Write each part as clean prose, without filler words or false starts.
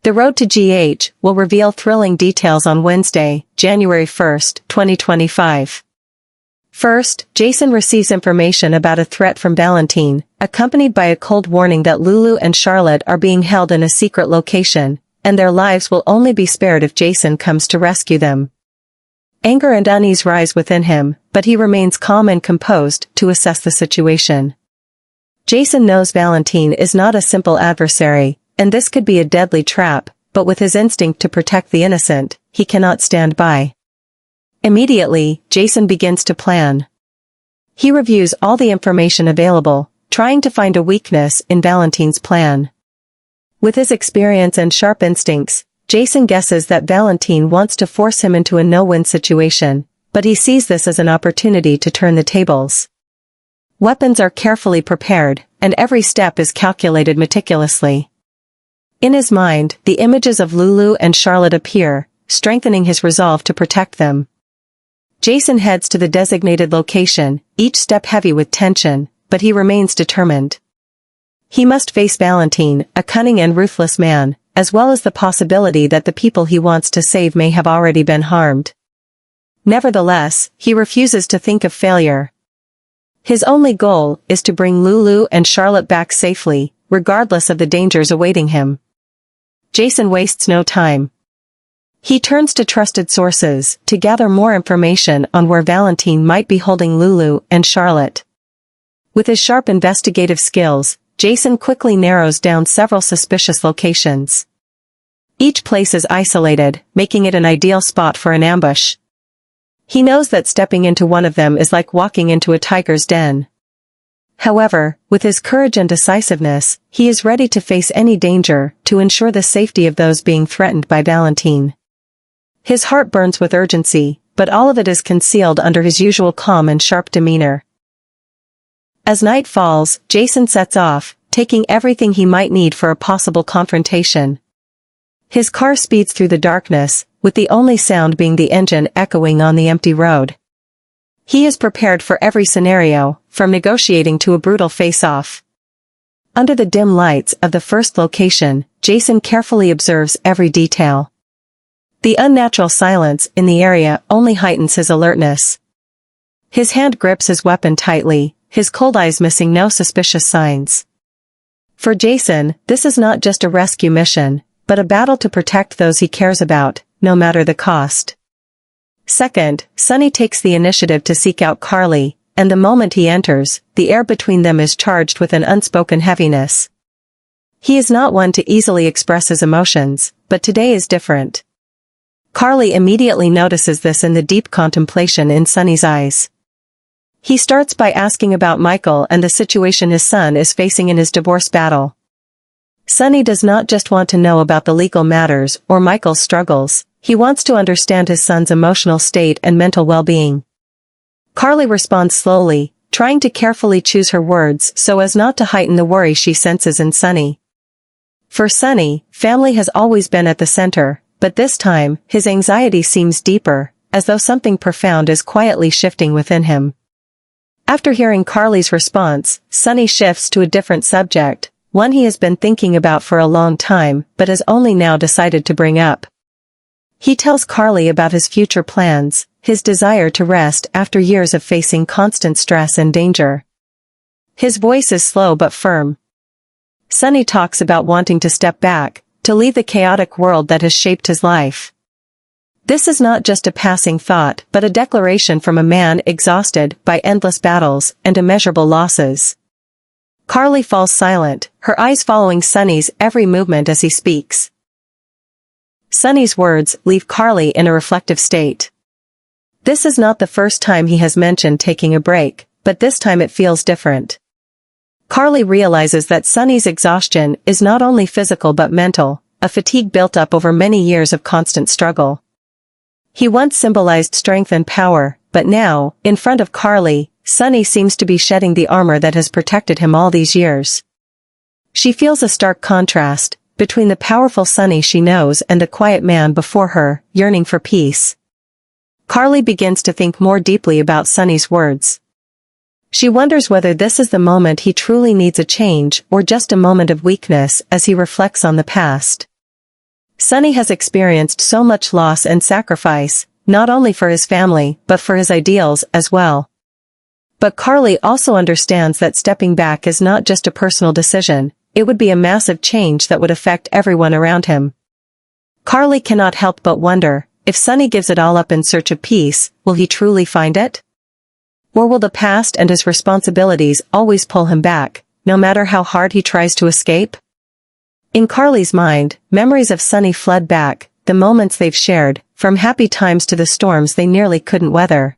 The Road to GH will reveal thrilling details on Wednesday, January 1, 2025. First, Jason receives information about a threat from Valentine, accompanied by a cold warning that Lulu and Charlotte are being held in a secret location, and their lives will only be spared if Jason comes to rescue them. Anger and unease rise within him, but he remains calm and composed to assess the situation. Jason knows Valentine is not a simple adversary, and this could be a deadly trap, but with his instinct to protect the innocent, he cannot stand by. Immediately, Jason begins to plan. He reviews all the information available, trying to find a weakness in Valentine's plan. With his experience and sharp instincts, Jason guesses that Valentine wants to force him into a no-win situation, but he sees this as an opportunity to turn the tables. Weapons are carefully prepared, and every step is calculated meticulously. In his mind, the images of Lulu and Charlotte appear, strengthening his resolve to protect them. Jason heads to the designated location, each step heavy with tension, but he remains determined. He must face Valentine, a cunning and ruthless man, as well as the possibility that the people he wants to save may have already been harmed. Nevertheless, he refuses to think of failure. His only goal is to bring Lulu and Charlotte back safely, regardless of the dangers awaiting him. Jason wastes no time. He turns to trusted sources to gather more information on where Valentine might be holding Lulu and Charlotte. With his sharp investigative skills, Jason quickly narrows down several suspicious locations. Each place is isolated, making it an ideal spot for an ambush. He knows that stepping into one of them is like walking into a tiger's den. However, with his courage and decisiveness, he is ready to face any danger to ensure the safety of those being threatened by Valentine. His heart burns with urgency, but all of it is concealed under his usual calm and sharp demeanor. As night falls, Jason sets off, taking everything he might need for a possible confrontation. His car speeds through the darkness, with the only sound being the engine echoing on the empty road. He is prepared for every scenario, from negotiating to a brutal face-off. Under the dim lights of the first location, Jason carefully observes every detail. The unnatural silence in the area only heightens his alertness. His hand grips his weapon tightly, his cold eyes missing no suspicious signs. For Jason, this is not just a rescue mission, but a battle to protect those he cares about, no matter the cost. Second, Sonny takes the initiative to seek out Carly, and the moment he enters, the air between them is charged with an unspoken heaviness. He is not one to easily express his emotions, but today is different. Carly immediately notices this in the deep contemplation in Sonny's eyes. He starts by asking about Michael and the situation his son is facing in his divorce battle. Sonny does not just want to know about the legal matters or Michael's struggles, he wants to understand his son's emotional state and mental well-being. Carly responds slowly, trying to carefully choose her words so as not to heighten the worry she senses in Sonny. For Sonny, family has always been at the center, but this time, his anxiety seems deeper, as though something profound is quietly shifting within him. After hearing Carly's response, Sonny shifts to a different subject, one he has been thinking about for a long time but has only now decided to bring up. He tells Carly about his future plans, his desire to rest after years of facing constant stress and danger. His voice is slow but firm. Sonny talks about wanting to step back, to leave the chaotic world that has shaped his life. This is not just a passing thought but a declaration from a man exhausted by endless battles and immeasurable losses. Carly falls silent, her eyes following Sonny's every movement as he speaks. Sonny's words leave Carly in a reflective state. This is not the first time he has mentioned taking a break, but this time it feels different. Carly realizes that Sonny's exhaustion is not only physical but mental, a fatigue built up over many years of constant struggle. He once symbolized strength and power, but now, in front of Carly, Sonny seems to be shedding the armor that has protected him all these years. She feels a stark contrast between the powerful Sonny she knows and the quiet man before her, yearning for peace. Carly begins to think more deeply about Sonny's words. She wonders whether this is the moment he truly needs a change or just a moment of weakness as he reflects on the past. Sunny has experienced so much loss and sacrifice, not only for his family but for his ideals as well. But Carly also understands that stepping back is not just a personal decision, it would be a massive change that would affect everyone around him. Carly cannot help but wonder, if Sunny gives it all up in search of peace, will he truly find it? Or will the past and his responsibilities always pull him back, no matter how hard he tries to escape? In Carly's mind, memories of Sunny flood back, the moments they've shared, from happy times to the storms they nearly couldn't weather.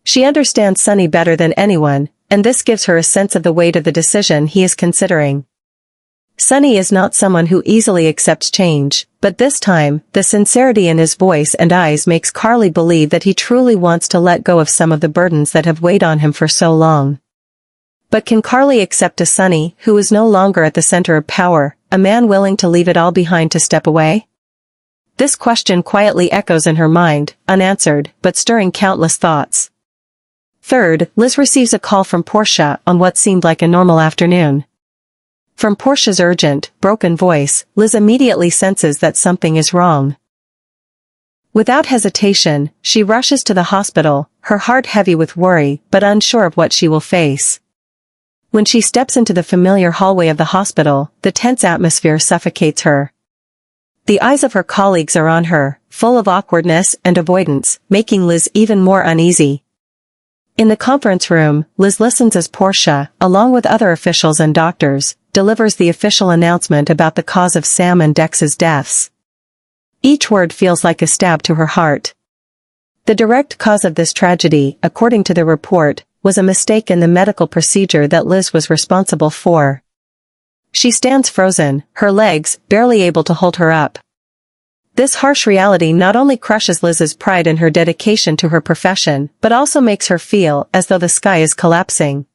She understands Sunny better than anyone, and this gives her a sense of the weight of the decision he is considering. Sunny is not someone who easily accepts change, but this time, the sincerity in his voice and eyes makes Carly believe that he truly wants to let go of some of the burdens that have weighed on him for so long. But can Carly accept a Sunny who is no longer at the center of power, a man willing to leave it all behind to step away? This question quietly echoes in her mind, unanswered, but stirring countless thoughts. Third, Liz receives a call from Portia on what seemed like a normal afternoon. From Portia's urgent, broken voice, Liz immediately senses that something is wrong. Without hesitation, she rushes to the hospital, her heart heavy with worry but unsure of what she will face. When she steps into the familiar hallway of the hospital, the tense atmosphere suffocates her. The eyes of her colleagues are on her, full of awkwardness and avoidance, making Liz even more uneasy. In the conference room, Liz listens as Portia, along with other officials and doctors, delivers the official announcement about the cause of Sam and Dex's deaths. Each word feels like a stab to her heart. The direct cause of this tragedy, according to the report, was a mistake in the medical procedure that Liz was responsible for. She stands frozen, her legs barely able to hold her up. This harsh reality not only crushes Liz's pride in her dedication to her profession, but also makes her feel as though the sky is collapsing.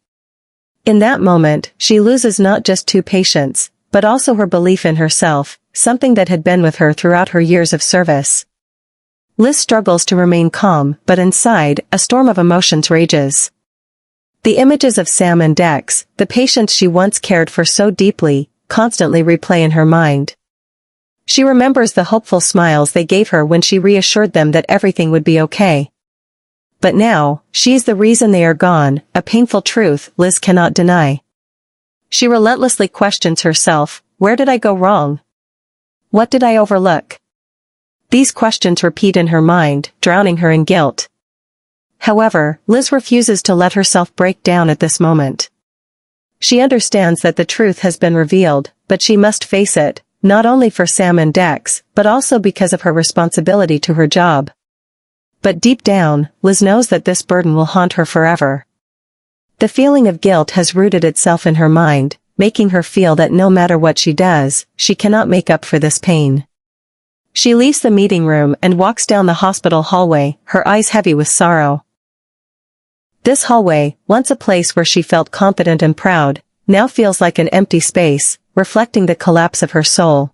In that moment, she loses not just two patients, but also her belief in herself, something that had been with her throughout her years of service. Liz struggles to remain calm, but inside, a storm of emotions rages. The images of Sam and Dex, the patients she once cared for so deeply, constantly replay in her mind. She remembers the hopeful smiles they gave her when she reassured them that everything would be okay. But now, she is the reason they are gone, a painful truth Liz cannot deny. She relentlessly questions herself, where did I go wrong? What did I overlook? These questions repeat in her mind, drowning her in guilt. However, Liz refuses to let herself break down at this moment. She understands that the truth has been revealed, but she must face it, not only for Sam and Dex, but also because of her responsibility to her job. But deep down, Liz knows that this burden will haunt her forever. The feeling of guilt has rooted itself in her mind, making her feel that no matter what she does, she cannot make up for this pain. She leaves the meeting room and walks down the hospital hallway, her eyes heavy with sorrow. This hallway, once a place where she felt confident and proud, now feels like an empty space, reflecting the collapse of her soul.